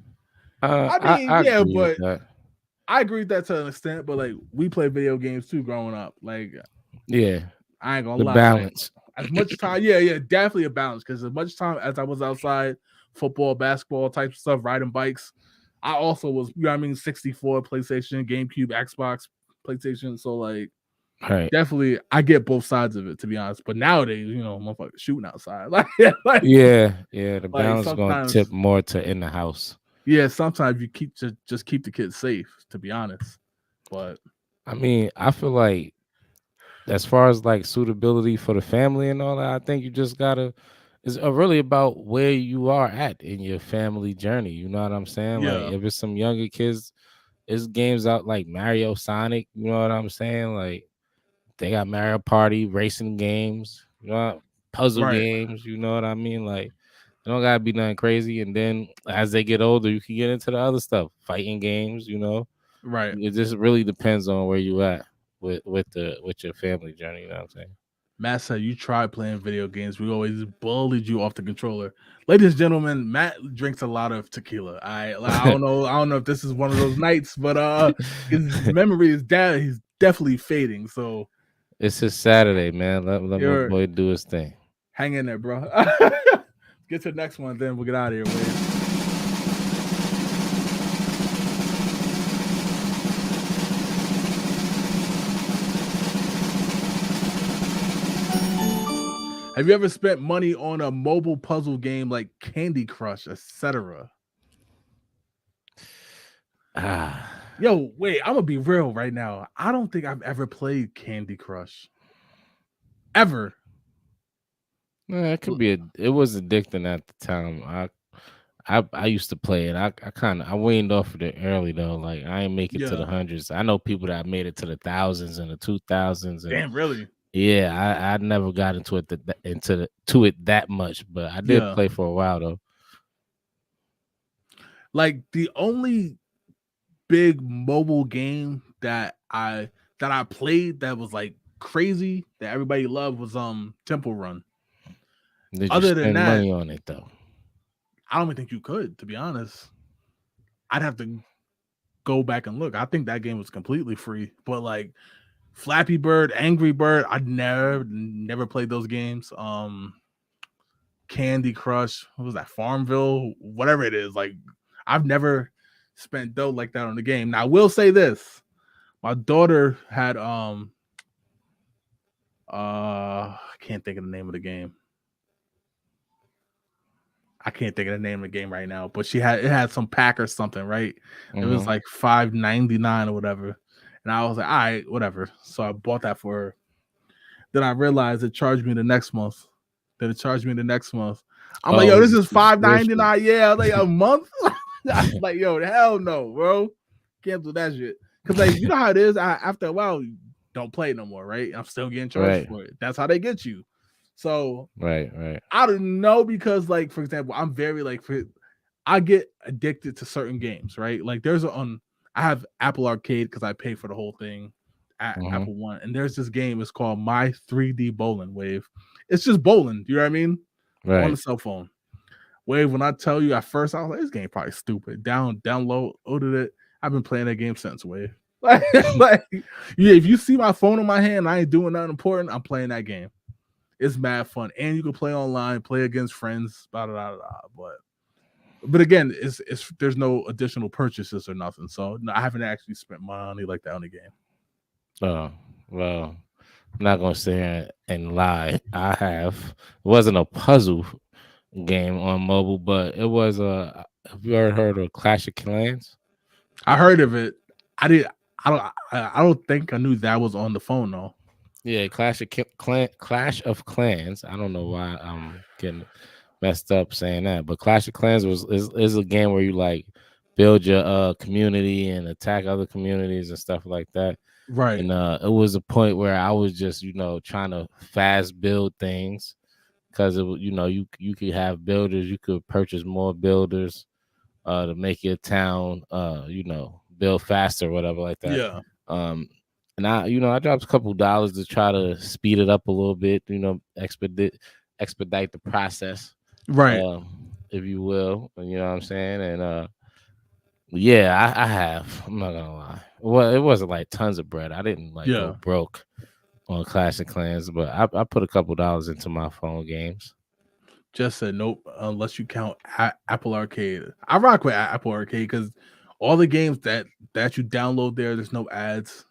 I mean, yeah, but I agree with that to an extent, but like we play video games too growing up. Like, yeah, I ain't gonna lie. Balance. Like, as much time, yeah, definitely a balance. Because as much time as I was outside, football, basketball type of stuff, riding bikes, I also was, you know what I mean, 64, PlayStation, GameCube, Xbox, PlayStation. So like, definitely, I get both sides of it, to be honest. But nowadays, you know, motherfuckers shooting outside. yeah, the balance is gonna tip more to in the house. Yeah, sometimes you just keep the kids safe, to be honest. But I mean, I feel like as far as like suitability for the family and all that, I think you just gotta. It's really about where you are at in your family journey. You know what I'm saying? Yeah. Like if it's some younger kids, it's games out like Mario, Sonic. You know what I'm saying? Like they got Mario Party, racing games, you know, puzzle Right, games. You know what I mean? Like it don't gotta be nothing crazy. And then as they get older, you can get into the other stuff, fighting games. You know, right. it just really depends on where you at with your family journey. You know what I'm saying? Matt said you tried playing video games. We always bullied you off the controller. Ladies and gentlemen, Matt drinks a lot of tequila. I don't know. I don't know if this is one of those nights, but his memory is down. He's definitely fading. So It's just Saturday, man. Let my you're boy do his thing. hang in there, bro. Get to the next one, then we'll get out of here. Wade. Have you ever spent money on a mobile puzzle game like Candy Crush, etc.? Yo, wait, I'm gonna be real right now. I don't think I've ever played Candy Crush. Ever. It could be it was addicting at the time. I used to play it. I weaned off of it early though. Like I ain't make it to the hundreds. I know people that made it to the thousands and the 2000s. And Damn, really? yeah, I never got into it that much, but I did play for a while though. Like the only big mobile game that I played that was like crazy that everybody loved was Temple Run. Did Other you than spend that, money on it though? I don't even think you could, to be honest. I'd have to go back and look. I think that game was completely free, but like Flappy Bird, Angry Bird, I never played those games. Candy Crush, what was that? Farmville, whatever it is. Like I've never spent dough like that on the game. Now I will say this. My daughter had I can't think of the name of the game. I can't think of the name of the game right now, but it had some pack or something, right? It was like $5.99 or whatever. And I was like, all right, whatever. So I bought that for her. Then I realized it charged me the next month. I'm like, yo, this is $5.99. Yeah, like a month. I'm like, yo, hell no, bro. Cancel that shit. Cause like you know how it is. After a while, you don't play no more, right? I'm still getting charged for it. That's how they get you. So right. I don't know because like for example, I'm very like I get addicted to certain games, right? Like there's I have Apple Arcade because I pay for the whole thing at Apple One, and there's this game. It's called My 3D Bowling Wave. It's just bowling. You know what I mean? Right. On the cell phone. Wave. When I tell you at first, I was like, this game probably stupid. Downloaded it. I've been playing that game since. Wave. Like yeah, if you see my phone in my hand, I ain't doing nothing important. I'm playing that game. It's mad fun, and you can play online, play against friends, blah, blah, blah, blah. But again, it's there's no additional purchases or nothing. So no, I haven't actually spent money like that on the game. Oh, well, I'm not gonna sit here and lie. I have. It wasn't a puzzle game on mobile, but it was a. Have you ever heard of Clash of Clans? I heard of it. I don't think I knew that was on the phone though. Yeah, Clash of Clans. I don't know why I'm getting messed up saying that, but Clash of Clans is a game where you like build your community and attack other communities and stuff like that. Right. And it was a point where I was just trying to fast build things because you could have builders, you could purchase more builders to make your town build faster or whatever like that. Yeah. And I dropped a couple dollars to try to speed it up a little bit, expedite the process, right? If you will, you know what I'm saying. And yeah, I have. I'm not gonna lie. Well, it wasn't like tons of bread. I didn't go broke on Clash of Clans, but I put a couple dollars into my phone games. Just said nope, unless you count Apple Arcade. I rock with Apple Arcade because all the games that you download there's no ads,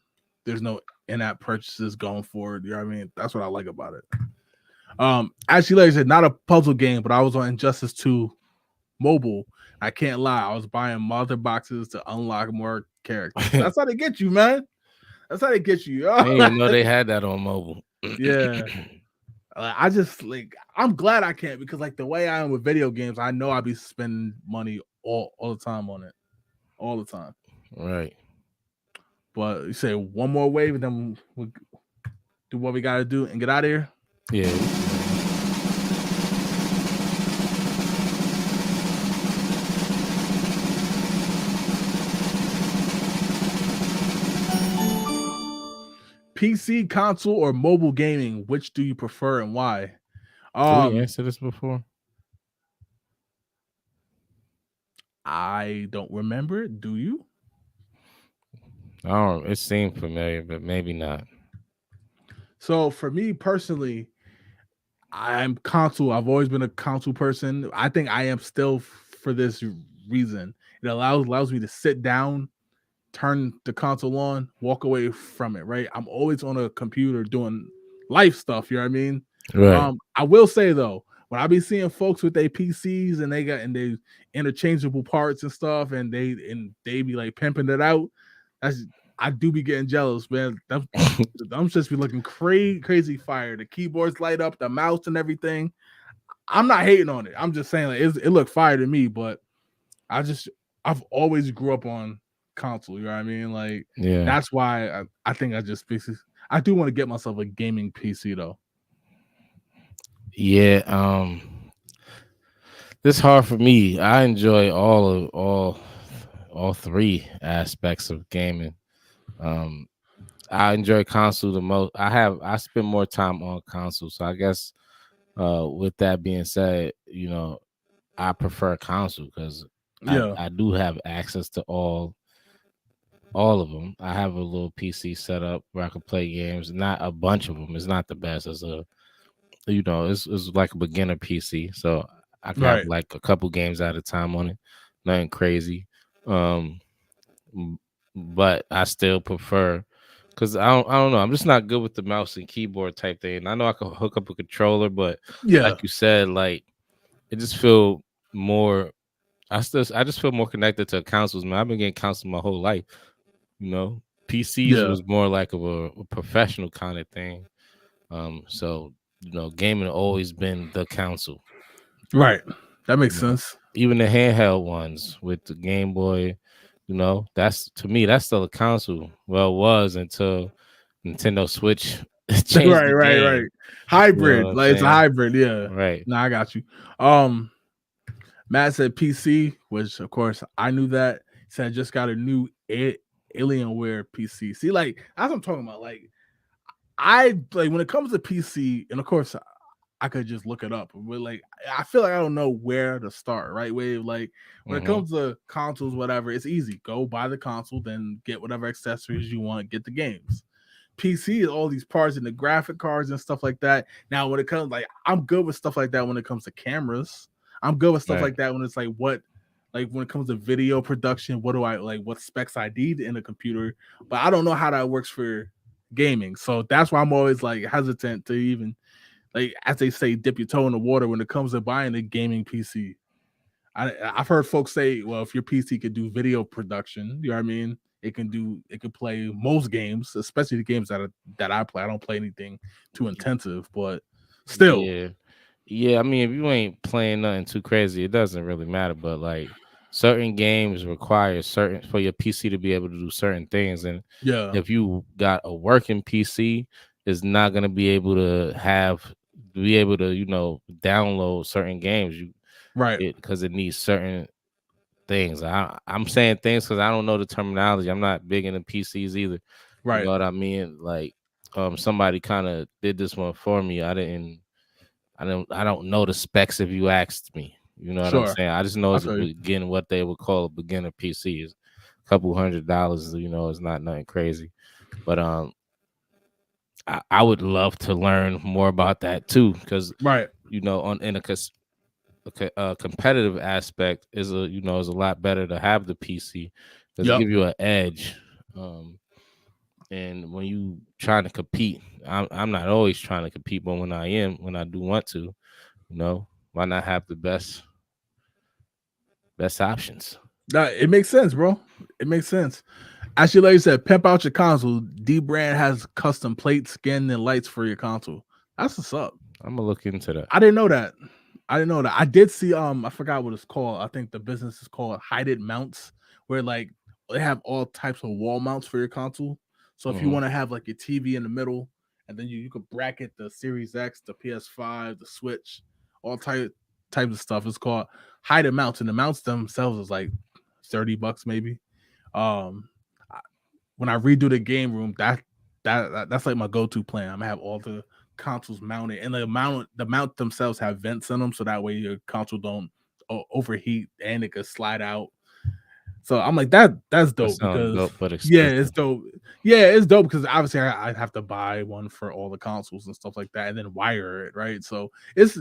there's no in-app purchases going forward. You know what I mean? That's what I like about it. Actually, like I said, not a puzzle game, but I was on Injustice 2 mobile. I can't lie, I was buying mother boxes to unlock more characters. That's how they get you, man. That's how they get you. I didn't even know they had that on mobile. Yeah. I just I'm glad I can't because like the way I am with video games, I know I'll be spending money all the time on it. All the time. Right. But you say one more wave, and then we'll do what we gotta do and get out of here. Yeah, we can, man. PC, console, or mobile gaming? Which do you prefer and why? Did we answer this before? I don't remember. Do you? I don't. It seemed familiar, but maybe not. So for me personally, I'm console. I've always been a console person. I think I am still for this reason. It allows me to sit down, turn the console on, walk away from it. Right. I'm always on a computer doing life stuff. You know what I mean? Right. I will say though, when I be seeing folks with their PCs and they interchangeable parts and stuff, and they be like pimping it out, I do be getting jealous, man. I'm just be looking crazy fire. The keyboards light up, the mouse and everything. I'm not hating on it. I'm just saying like it looked fire to me, but I've always grew up on console. You know what I mean? Like Yeah. that's why I think I do want to get myself a gaming PC though. Yeah. It's hard for me. I enjoy all three aspects of gaming. I enjoy console the most. I spend more time on console, so I guess with that being said, I prefer console because I do have access to all of them. I have a little PC set up where I can play games. Not a bunch of them. It's not the best. It's like a beginner PC, so I can have like a couple games at a time on it. Nothing crazy. But I still prefer because I don't know. I'm just not good with the mouse and keyboard type thing. I know I can hook up a controller, but like you said, like it just feel more. I just feel more connected to consoles, man. I've been getting consoles my whole life. PCs was more like a professional kind of thing. So gaming always been the console. Right. That makes sense. Even the handheld ones with the Game Boy, that's to me that's still a console. Well, it was until Nintendo Switch changed right. Hybrid, like it's a hybrid, yeah. Right. No, I got you. Matt said PC, which of course I knew that. He said I just got a new Alienware PC. See, like that's what I'm talking about. Like I like when it comes to PC, and of course I could just look it up, but like I feel like I don't know where to start, right? Wave like when it comes to consoles, whatever, it's easy. Go buy the console, then get whatever accessories you want, get the games. PC is all these parts and the graphic cards and stuff like that. Now, when it comes like I'm good with stuff like that when it comes to cameras. I'm good with stuff like that when it's like when it comes to video production, what do I like? What specs I need in a computer? But I don't know how that works for gaming, so that's why I'm always like hesitant to even like as they say, dip your toe in the water when it comes to buying a gaming PC. I've heard folks say, well, if your PC could do video production, you know what I mean? It can play most games, especially the games that I play. I don't play anything too intensive, but still. Yeah. I mean, if you ain't playing nothing too crazy, it doesn't really matter. But like certain games require for your PC to be able to do certain things. And if you got a working PC, it's not gonna be able to download certain games. Because it needs certain things. I'm saying things because I don't know the terminology. I'm not big into PCs either. Right. You know what I mean? Like somebody kind of did this one for me. I don't know the specs if you asked me. You know what I'm saying? I just know it's again what they would call a beginner PC. Is a couple $100, it's not nothing crazy. But I would love to learn more about that too, because in a competitive aspect is a lot better to have the PC because it give you an edge. And when you trying to compete, I'm not always trying to compete, but when I do want to, why not have the best options? It makes sense, bro. It makes sense. Actually, like you said, pimp out your console. D Brand has custom plates, skin, and lights for your console. That's what's up. I'm gonna look into that. I didn't know that. I did see I forgot what it's called. I think the business is called Hided Mounts, where like they have all types of wall mounts for your console. So if you want to have like your TV in the middle, and then you could bracket the Series X, the PS5, the Switch, all types of stuff. It's called hide mounts, and the mounts themselves is like $30 maybe. Um, when I redo the game room, that's like my go-to plan. I'm gonna have all the consoles mounted, and the mount themselves have vents in them, so that way your console don't overheat and it could slide out. So I'm like that's dope because dope, but it's dope. Yeah, it's dope because obviously I have to buy one for all the consoles and stuff like that, and then wire it, right? So it's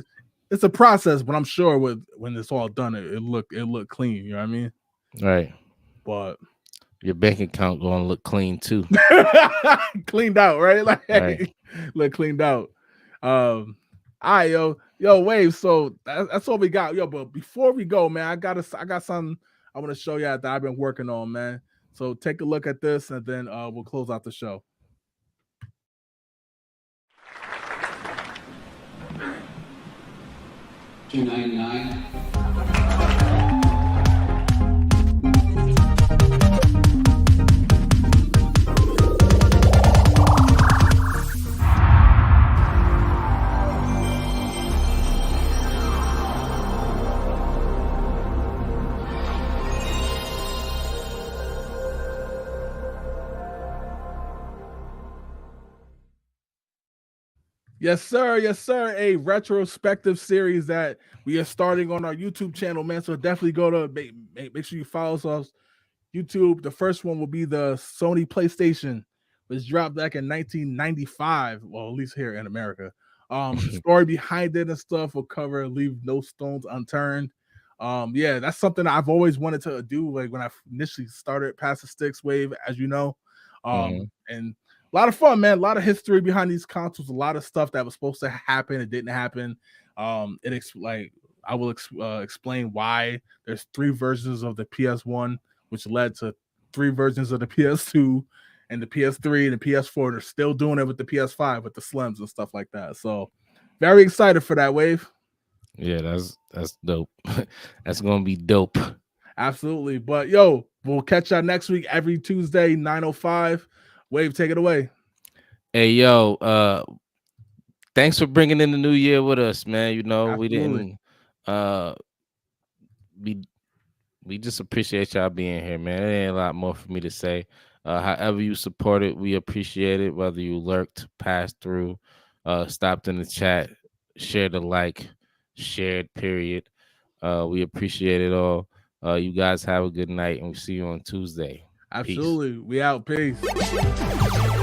a process, but I'm sure when it's all done, it look clean. You know what I mean? Right. But your bank account gonna look clean too. Cleaned out, right? Like right. Look cleaned out. All right, yo, Wave. So that's all we got, yo. But before we go, man, I got something I want to show you that I've been working on, man. So take a look at this, and then we'll close out the show. $2.99. Yes, sir. Yes, sir. A retrospective series that we are starting on our YouTube channel, man. So definitely go to make sure you follow us on YouTube. The first one will be the Sony PlayStation, which dropped back in 1995. Well, at least here in America. Story behind it and stuff will cover, leave no stones unturned. Yeah, that's something I've always wanted to do. Like when I initially started Pass the Sticks Wave, as you know, and a lot of fun, man. A lot of history behind these consoles. A lot of stuff that was supposed to happen, it didn't happen. Like I will explain why there's 3 versions of the PS1, which led to 3 versions of the PS2 and the PS3 and the PS4. They're still doing it with the PS5 with the slims and stuff like that. So very excited for that, Wave. Yeah, that's dope. That's gonna be dope. Absolutely. But yo, we'll catch y'all next week every Tuesday, 9:05. Wave, take it away. Hey, yo, thanks for bringing in the new year with us, man. You know, Absolutely. we just appreciate y'all being here, man. There ain't a lot more for me to say. However you support it, we appreciate it. Whether you lurked, passed through, stopped in the chat, shared a like, shared, period. We appreciate it all. You guys have a good night, and we'll see you on Tuesday. Absolutely. Peace. We out. Peace.